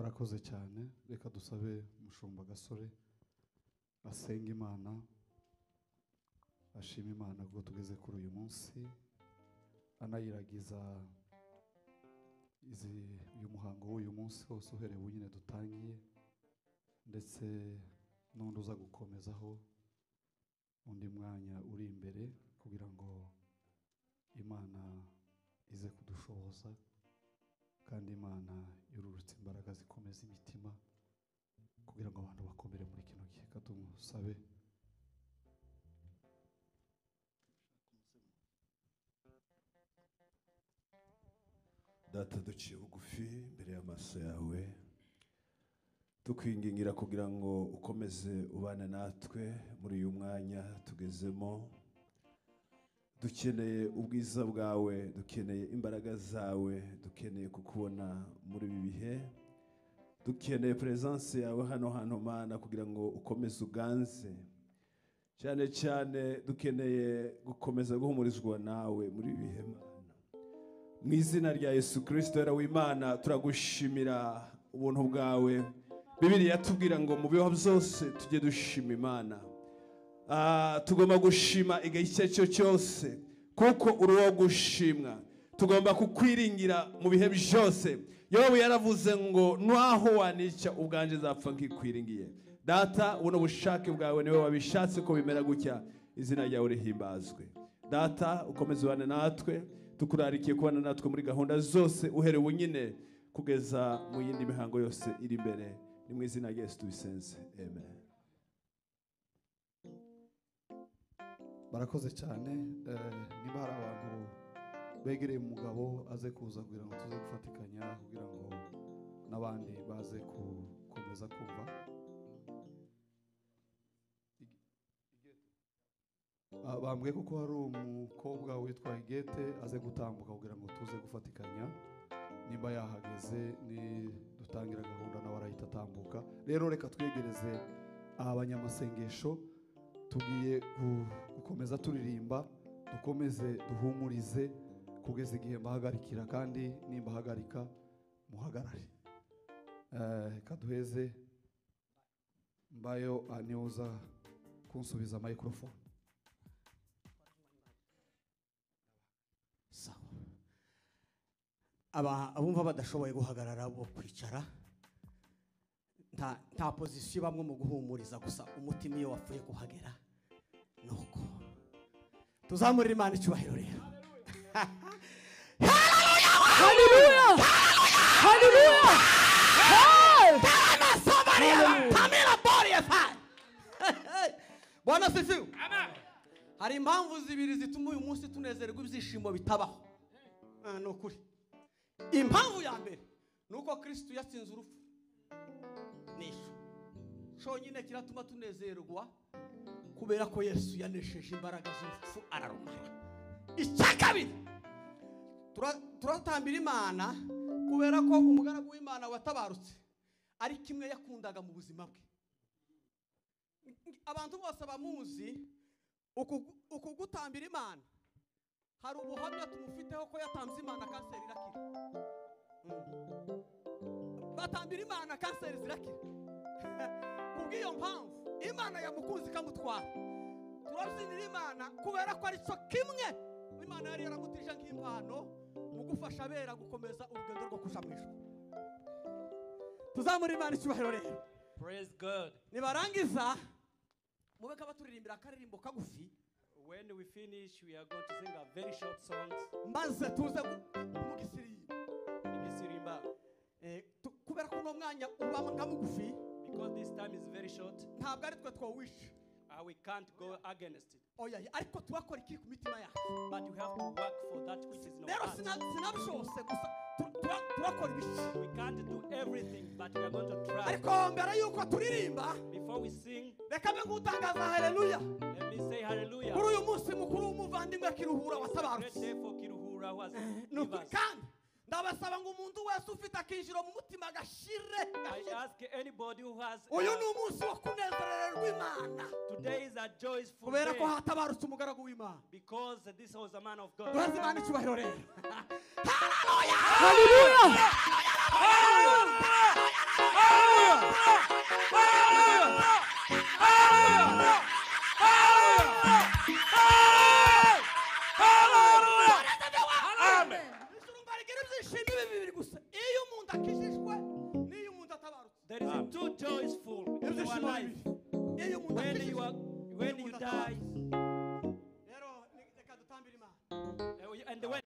barakoze cyane. Reka dusabe umushumba Gasore asenga Imana, ashima Imana ubwo tugeze kuri uyu munsi, anayiragiza uyu muhango w'uyu munsi wose uhereye nyine dutangiye, ndetse n'undi uza gukomezaho undi mwanya uri imbere, kugira ngo Imana ize kudushoboza, kandi Imana yururutse imbaraga zikomeza imitima kugira ngo abantu bakomere muri kino gihe. Katumusabe. Data, duciye bugufi imbere y'amaso yawe, tukwingingira kugira ngo ukomeze ubane natwe muri uyu mwanya tugezemo. Dukeneye ubwiza bwawe, dukeneye imbaraga zawe, dukeneye kukubona muri ibi bihe, dukeneye presence yawe hano hantu Mana, kugira ngo ukomeze uganze. Cyane cyane dukeneye gukomeza guhumurizwa nawe muri ibi bihe Mana. Mu izina rya Yesu Kristo era w'Imana, turagushimira ubuntu bwawe. Bibiliya yatubwira ngo mu bihe byose tujye dushima Imana. Tugomba gushima igihe icyo ari cyo cyose, kuko uri uwo gushimwa. Tugomba kukwiringira mu bihe byose. Yobu yaravuze ngo nwaho wanica ubwanje zapfa nkikwiringiye. Data, ubuno bushake bwawe niwe wabishatse ko bimera gutya, izina ryawe rihimbazwe. Data, ukomeze ubane natwe, tukurarikiye kubana natwe muri gahunda zose uhereye ubunyine kugeza mu yindi mihango yose iri imbere. Ni mu izina rya Yesu tubisenze, amen. Barakoze cyane. Niba hari abantu begereye umugabo aze kuza kugira ngo tuze gufatikanya, kugira ngo n'abandi baze gukomeza kumva. Bambwiye kuko hari umukobwa witwa Igete aze gutambuka kugira ngo tuze gufatikanya. Nimba yahageze ni dutangira gahunda nawe arahita atambuka. Rero reka twegereze abanyamasengesho, tugiye gukomeza turirimba, dukomeze duhumurize kugeza igihe mbahagarikira, kandi nimba hagarika muhagarare. Kaduheze mbayo aniuza kunsubiza microphone. Abumva badashoboye guhagarara bo kwicara, nta position bamwe mu guhumuriza gusa, umutima iyo wapfuye kuhagera nuko tuzamurira Imana icyubahiro rero. Haleluya, haleluya, Bwana asifiwe. Hari impamvu zibiri zituma uyu munsi tunezerwa ibyishimo bitabaho. Ni ukuri. Impamvu ya mbere nuko Kristo yatsinze urupfu. Nisho shonyine kiratuma tunezerwa, kubera ko Yesu yanesheje imbaraga z'urupfu ararumara. Icya kabiri, turatambira Imana kubera ko umugaragu w'Imana watabarutse ari kimwe yakundaga mu buzima bwe. Abantu bose bamuzi uku gutambira Imana, hari ubuhamya tumufiteho ko yatanze Imana kanseri irakira. Batambira Imana kanseri zirakira. Kubw'iyo mpamvu Imana yamukunze ikamutwara. Turazinira Imana kubera ko ari cyo kimwe Imana yari yaramutije nk'impano mu gufasha abera gukomeza urugendo rwo kuja mu ijuru. Tuzamurira Imana icyubahiro rero. Praise God. Nibarangiza mubeka baturirimbira akaririmbo kagufi. When we finish, we are going to sing a very short song. Maze tuze mu gisirimba. Igisirimba. Kubera ko no mwanya ubanga mugufi, because this time is very short. Ntabwo ari twe twawisha. We can't go against it. Oya, ariko turakora iki ku mitima yacu. But you have to work for that which is in our heart. Sinabishose gusa turakora ibishi. We can't do everything, but we are going to try. Ariko mbere yuko turirimba, before we sing, reka mbe ngutangaza haleluya. Let me say hallelujah. Kuri uyu munsi mukuru w'umuvandimwe Kiruhura watabarutse. Great day for Kiruhura who has given us. Kandi ndabasaba ngo umuntu wese ufite akinjiro mu mutima agashire. I ask anybody who has. Uyu ni umunsi wo kunezererwa Imana. Today is a joyful kubera day. ko hatabarutse umugaragu w'Imana. Because this was a man of God. Duhaze Imana icyubahiro rero. Hallelujah. ibyishimo bibiri gusa iyo umuntu akijijwe n'iyo umuntu atabarutse. There is two joys full in your life. Iyo umuntu When akijijwe you die, rero reka dutambire Imana. and when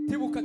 tibuka